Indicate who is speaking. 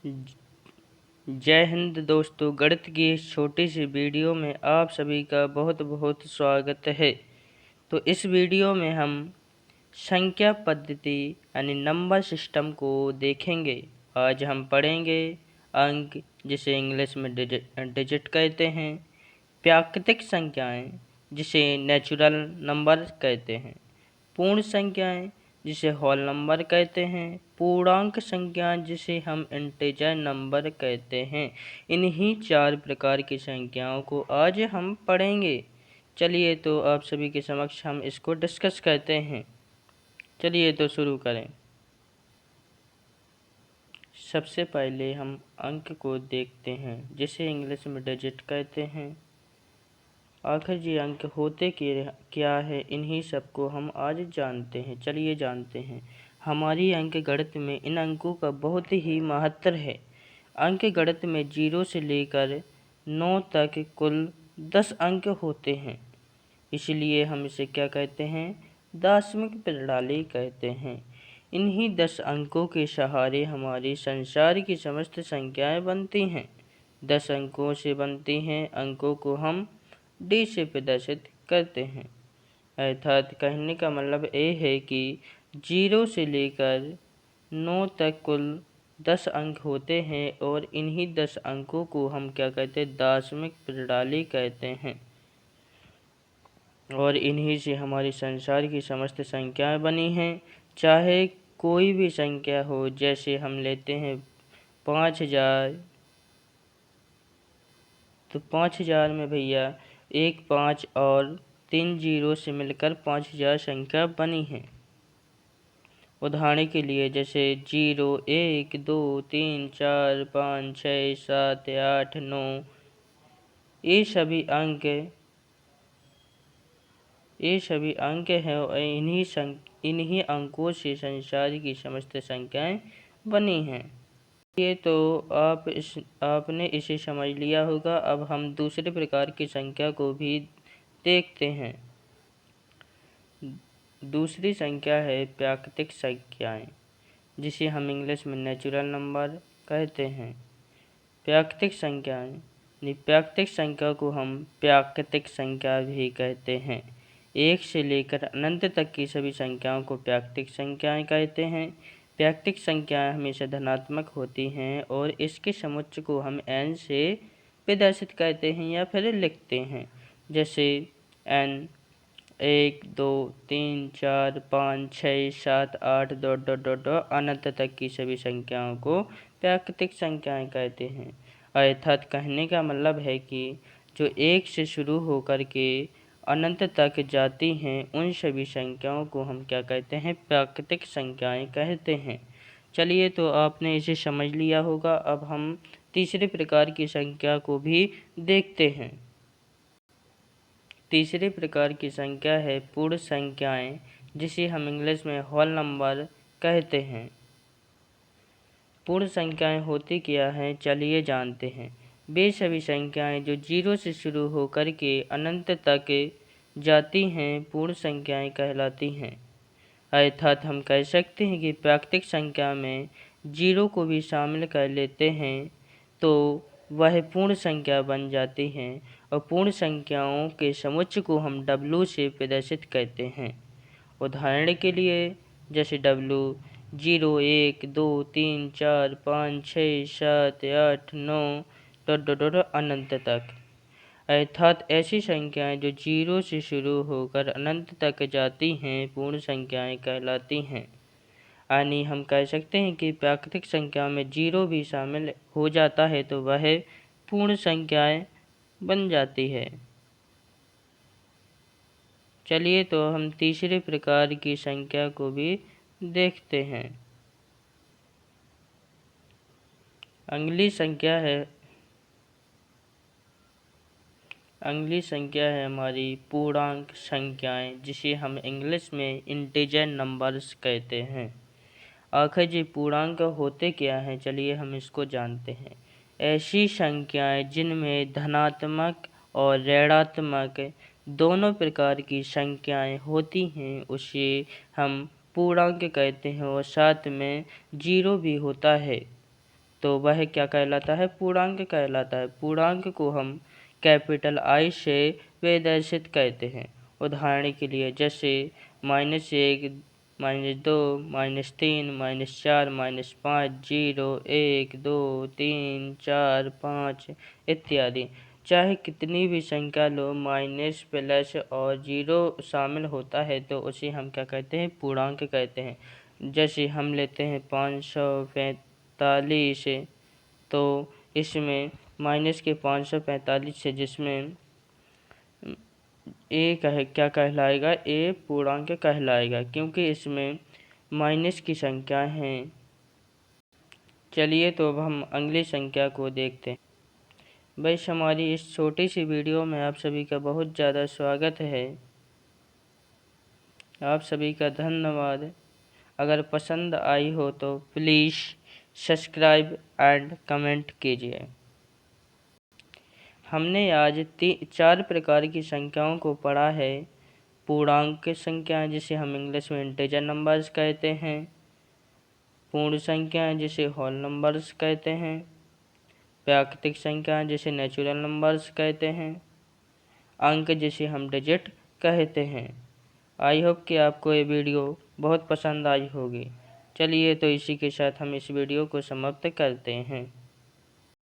Speaker 1: जय हिंद दोस्तों, गणित की इस छोटी सी वीडियो में आप सभी का बहुत बहुत स्वागत है। तो इस वीडियो में हम संख्या पद्धति यानी नंबर सिस्टम को देखेंगे। आज हम पढ़ेंगे अंक, जिसे इंग्लिश में डिजिट कहते हैं, प्राकृतिक संख्याएं जिसे नेचुरल नंबर कहते हैं, पूर्ण संख्याएं जिसे होल नंबर कहते हैं, पूर्णांक संख्याएं जिसे हम इंटीजर नंबर कहते हैं। इन्हीं 4 प्रकार की संख्याओं को आज हम पढ़ेंगे। चलिए तो आप सभी के समक्ष हम इसको डिस्कस करते हैं। चलिए तो शुरू करें। सबसे पहले हम अंक को देखते हैं जिसे इंग्लिश में डिजिट कहते हैं। आखिर ये अंक होते क्या है, इन्हीं सबको हम आज जानते हैं। चलिए जानते हैं। हमारी अंक गणित में इन अंकों का बहुत ही महत्व है। अंक गणित में 0 से लेकर 9 तक कुल 10 अंक होते हैं। इसलिए हम इसे क्या कहते हैं, दशमिक प्रणाली कहते हैं। इन्हीं 10 अंकों के सहारे हमारी संसार की समस्त संख्याएं बनती हैं। 10 अंकों से बनती हैं। अंकों को हम डी से प्रदर्शित करते हैं। अर्थात कहने का मतलब ये है कि 0 से लेकर 9 तक कुल 10 अंक होते हैं और इन्हीं 10 अंकों को हम क्या कहते हैं, दशमिक प्रणाली कहते हैं। और इन्हीं से हमारी संसार की समस्त संख्याएं बनी हैं। चाहे कोई भी संख्या हो, जैसे हम लेते हैं 5000, तो 5000 में भैया 1 5 और 3 0 से मिलकर 5000 संख्या बनी है। उदाहरण के लिए जैसे 0 1 2 3 4 5 6 7 8 9, ये सभी अंक हैं और इन्हीं अंकों से संसार की समस्त संख्याएं बनी हैं। ये तो आपने इसे समझ लिया होगा। अब हम दूसरे प्रकार की संख्या को भी देखते हैं। दूसरी संख्या है प्राकृतिक संख्याएं, जिसे हम इंग्लिश में नेचुरल नंबर कहते हैं। प्राकृतिक संख्या को हम प्राकृतिक संख्या भी कहते हैं। 1 से लेकर अनंत तक की सभी संख्याओं को प्राकृतिक संख्याएं कहते हैं। प्राकृतिक संख्याएं हमेशा धनात्मक होती हैं और इसके समुच्चय को हम n से प्रदर्शित करते हैं या फिर लिखते हैं। जैसे n 1 2 3 4 5 6 7 8 dot dot dot dot अनंत तक की सभी संख्याओं को प्राकृतिक संख्याएं कहते हैं। अर्थात कहने का मतलब है कि जो 1 से शुरू होकर के अनंत तक जाती हैं, उन सभी संख्याओं को हम क्या कहते हैं, प्राकृतिक संख्याएं कहते हैं। चलिए तो आपने इसे समझ लिया होगा। अब हम तीसरे प्रकार की संख्या को भी देखते हैं। तीसरे प्रकार की संख्या है पूर्ण संख्याएं, जिसे हम इंग्लिश में होल नंबर कहते हैं। पूर्ण संख्याएं होती क्या हैं, चलिए जानते हैं। वे सभी संख्याएं जो 0 से शुरू होकर के अनंत तक जाती हैं, पूर्ण संख्याएं कहलाती हैं। अर्थात हम कह सकते हैं कि प्राकृतिक संख्या में 0 को भी शामिल कर लेते हैं तो वह पूर्ण संख्या बन जाती हैं और पूर्ण संख्याओं के समुच्चय को हम W से प्रदर्शित करते हैं। उदाहरण के लिए जैसे W 0 1 2 3 4 5 6 7 8 9 डॉट डॉट डॉट अनंत तक। अर्थात ऐसी संख्याएं जो 0 से शुरू होकर अनंत तक जाती हैं, पूर्ण संख्याएं कहलाती हैं। यानी हम कह सकते हैं कि प्राकृतिक संख्या में 0 भी शामिल हो जाता है तो वह पूर्ण संख्याएं बन जाती है। चलिए तो हम तीसरे प्रकार की संख्या को भी देखते हैं। अगली संख्या है हमारी पूर्णांक संख्याएं, जिसे हम इंग्लिश में इंटीजर नंबर्स कहते हैं। आखिर ये पूर्णांक होते क्या हैं, चलिए हम इसको जानते हैं। ऐसी संख्याएं जिनमें धनात्मक और ऋणात्मक दोनों प्रकार की संख्याएं होती हैं, उसे हम पूर्णांक कहते हैं और साथ में 0 भी होता है। तो वह क्या कहलाता है? पूर्णांक कहलाता है। पूर्णांक को हम कैपिटल I से प्रदर्शित करते हैं। उदाहरण के लिए जैसे -1, -2, -3, -4, -5, 0, 1, 2, 3, 4, 5 इत्यादि। चाहे कितनी भी संख्या लो, माइनस प्लस और जीरो शामिल होता है तो उसे हम क्या कहते हैं? पूर्णांक कहते हैं। जैसे हम लेते हैं 545, तो इसमें माइनस के 545 से जिसमें क्या कहलाएगा? ए पूर्णांक कहलाएगा, क्योंकि इसमें माइनस की संख्या हैं। चलिए तो अब हम अगली संख्या को देखते हैं। बस हमारी इस छोटी सी वीडियो में आप सभी का बहुत ज़्यादा स्वागत है। आप सभी का धन्यवाद। अगर पसंद आई हो तो प्लीज़ सब्सक्राइब एंड कमेंट कीजिए। हमने आज 4 प्रकार की संख्याओं को पढ़ा है। पूर्णांक संख्याएं जिसे हम इंग्लिश में इंटीजर नंबर्स कहते हैं, पूर्ण संख्याएं जिसे होल नंबर्स कहते हैं, प्राकृतिक संख्याएं जिसे नेचुरल नंबर्स कहते हैं, अंक जिसे हम डिजिट कहते हैं। आई होप कि आपको ये वीडियो बहुत पसंद आई होगी। चलिए तो इसी के साथ हम इस वीडियो को समाप्त करते हैं।